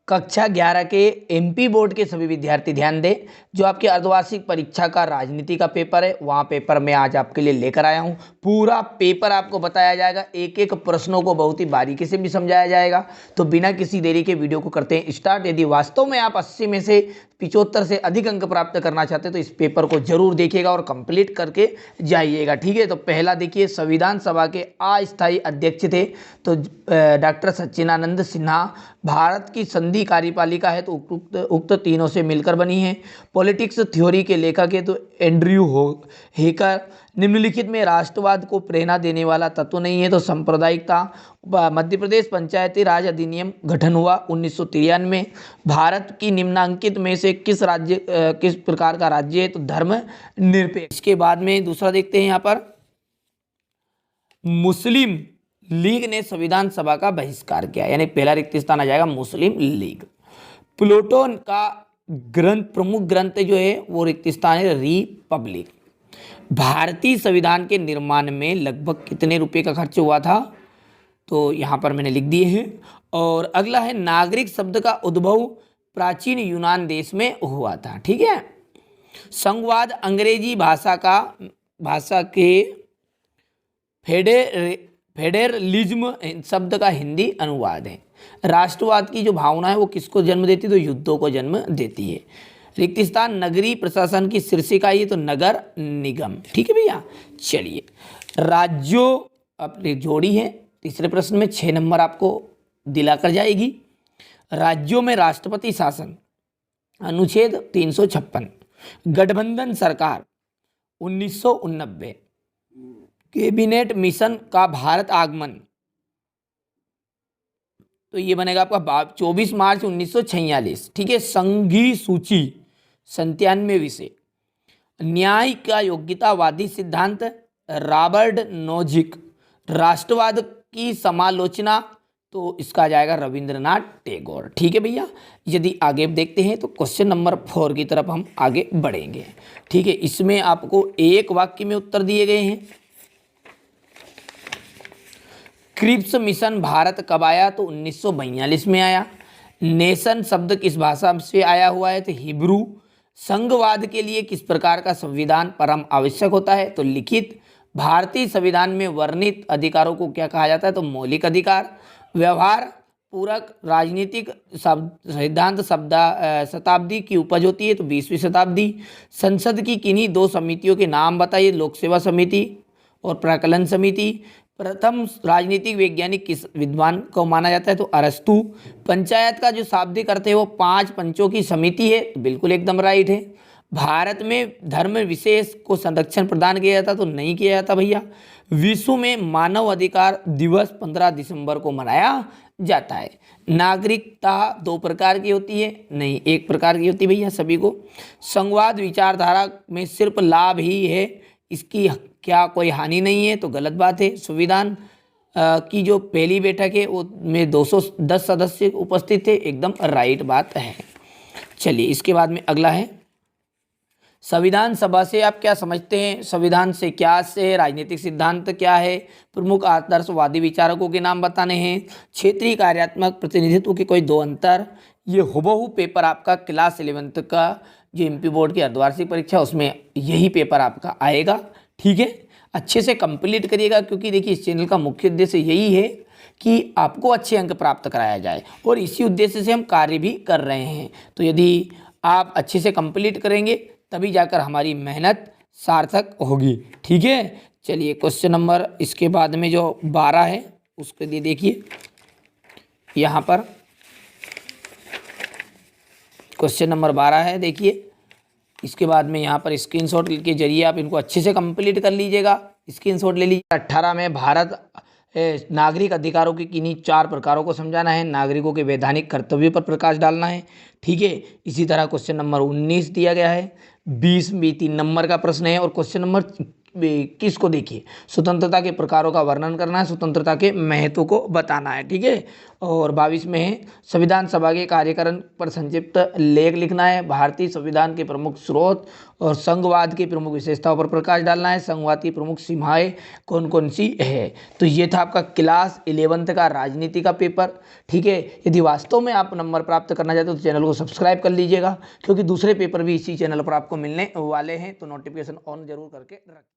कक्षा 11 के MP board के सभी विद्यार्थी ध्यान दें। जो आपकी अर्धवार्षिक परीक्षा का राजनीति का पेपर है, वहाँ पेपर मैं आज आपके लिए लेकर आया हूँ। पूरा पेपर आपको बताया जाएगा, एक एक प्रश्नों को बहुत ही बारीकी से भी समझाया जाएगा। तो बिना किसी देरी के वीडियो को करते हैं स्टार्ट। यदि वास्तव में आप 80 में से 75 से अधिक अंक प्राप्त करना चाहते हैं तो इस पेपर को जरूर देखिएगा और कंप्लीट करके जाइएगा, ठीक है। तो पहला देखिए, संविधान सभा के अस्थायी अध्यक्ष थे तो डॉक्टर सच्चिदानंद सिन्हा। भारत की संधि कार्यपालिका है तो उक्त तीनों से मिलकर बनी है। पॉलिटिक्स थ्योरी के लेखक है तो एंड्रयू हेकर। निम्नलिखित में राष्ट्रवाद को प्रेरणा देने वाला तत्व नहीं है तो सांप्रदायिकता। मध्य प्रदेश पंचायती राज अधिनियम गठन हुआ 1993। भारत की निम्नांकित में से किस प्रकार का राज्य है तो धर्म निरपेक्ष। इसके बाद में दूसरा देखते हैं, यहाँ पर मुस्लिम लीग ने संविधान सभा का बहिष्कार किया, यानी पहला रिक्त स्थान आ जाएगा मुस्लिम लीग। प्लेटो का ग्रंथ, प्रमुख ग्रंथ जो है वो रिक्त स्थान है रिपब्लिक। भारतीय संविधान के निर्माण में लगभग कितने रुपए का खर्च हुआ था, तो यहाँ पर मैंने लिख दिए हैं। और अगला है, नागरिक शब्द का उद्भव प्राचीन यूनान देश में हुआ था, ठीक है। संघवाद अंग्रेजी भाषा के फेडरलिज्म शब्द का हिंदी अनुवाद है। राष्ट्रवाद की जो भावना है वो किसको जन्म देती है, तो युद्धों को जन्म देती है। रिक्त स्थान नगरीय प्रशासन की शीर्षिका है तो नगर निगम, ठीक है भैया। चलिए, राज्यों अपनी जोड़ी है। तीसरे प्रश्न में 6 नंबर आपको दिलाकर जाएगी। राज्यों में राष्ट्रपति शासन, अनुच्छेद 356। गठबंधन सरकार 1989। कैबिनेट मिशन का भारत आगमन, तो ये बनेगा आपका 24 मार्च 1946, ठीक है। संघीय सूची 97 विषय। न्याय का योग्यतावादी सिद्धांत, रॉबर्ट नोजिक। राष्ट्रवाद की समालोचना, तो इसका आ जाएगा रविंद्रनाथ टैगोर, ठीक है भैया। यदि आगे देखते हैं तो क्वेश्चन नंबर 4 की तरफ हम आगे बढ़ेंगे, ठीक है। इसमें आपको एक वाक्य में उत्तर दिए गए हैं। क्रिप्स मिशन भारत कब आया, तो 1942 में आया। नेशन शब्द किस भाषा से आया हुआ है, तो हिब्रू। संघवाद के लिए किस प्रकार का संविधान परम आवश्यक होता है, तो लिखित। भारतीय संविधान में वर्णित अधिकारों को क्या कहा जाता है, तो मौलिक अधिकार। व्यवहार पूरक राजनीतिक सिद्धांत शताब्दी की उपज होती है, तो 20वीं शताब्दी। संसद की किन्हीं 2 समितियों के नाम बताइए, लोक सेवा समिति और प्राकलन समिति। प्रथम राजनीतिक वैज्ञानिक किस विद्वान को माना जाता है, तो अरस्तु। पंचायत का जो शाब्दिक अर्थ है वो 5 पंचों की समिति है, तो बिल्कुल एकदम राइट है। भारत में धर्म विशेष को संरक्षण प्रदान किया जाता, तो नहीं किया जाता भैया। विश्व में मानव अधिकार दिवस 15 दिसंबर को मनाया जाता है। नागरिकता 2 प्रकार की होती है, नहीं 1 प्रकार की होती है भैया सभी को। संघवाद विचारधारा में सिर्फ लाभ ही है, इसकी क्या कोई हानि नहीं है, तो गलत बात है। संविधान की जो पहली बैठक है वो में 210 सदस्य उपस्थित थे, एकदम राइट बात है। चलिए, इसके बाद में अगला है, संविधान सभा से आप क्या समझते हैं, संविधान से क्या से राजनीतिक सिद्धांत क्या है, प्रमुख आदर्शवादी विचारकों के नाम बताने हैं, क्षेत्रीय कार्यात्मक प्रतिनिधित्व के कोई 2 अंतर। ये हुबहू पेपर आपका क्लास 11th का जो एमपी बोर्ड की अर्धवार्षिक परीक्षा उसमें यही पेपर आपका आएगा, ठीक है। अच्छे से कंप्लीट करिएगा, क्योंकि देखिए इस चैनल का मुख्य उद्देश्य यही है कि आपको अच्छे अंक प्राप्त कराया जाए और इसी उद्देश्य से हम कार्य भी कर रहे हैं। तो यदि आप अच्छे से कंप्लीट करेंगे तभी जाकर हमारी मेहनत सार्थक होगी, ठीक है। चलिए, क्वेश्चन नंबर इसके बाद में जो 12 है उसके लिए देखिए, यहाँ पर क्वेश्चन नंबर 12 है, देखिए। इसके बाद में यहाँ पर स्क्रीनशॉट के जरिए आप इनको अच्छे से कंप्लीट कर लीजिएगा, स्क्रीनशॉट ले लीजिए। 18 में भारत नागरिक अधिकारों की किन्हीं 4 प्रकारों को समझाना है, नागरिकों के वैधानिक कर्तव्यों पर प्रकाश डालना है, ठीक है। इसी तरह क्वेश्चन नंबर 19 दिया गया है, 20 भी 3 नंबर का प्रश्न है और क्वेश्चन नंबर किसको देखिए, स्वतंत्रता के प्रकारों का वर्णन करना है, स्वतंत्रता के महत्व को बताना है, ठीक है। और 22 में है संविधान सभा के कार्यकारण पर संक्षिप्त लेख लिखना है, भारतीय संविधान के प्रमुख स्रोत और संघवाद की प्रमुख विशेषताओं पर प्रकाश डालना है, संघवाद की प्रमुख सीमाएं कौन कौन सी है। तो ये था आपका क्लास 11th का राजनीति का पेपर, ठीक है। यदि वास्तव में आप नंबर प्राप्त करना चाहते हो तो चैनल को सब्सक्राइब कर लीजिएगा, क्योंकि दूसरे पेपर भी इसी चैनल पर आपको मिलने वाले हैं, तो नोटिफिकेशन ऑन जरूर करके रखें।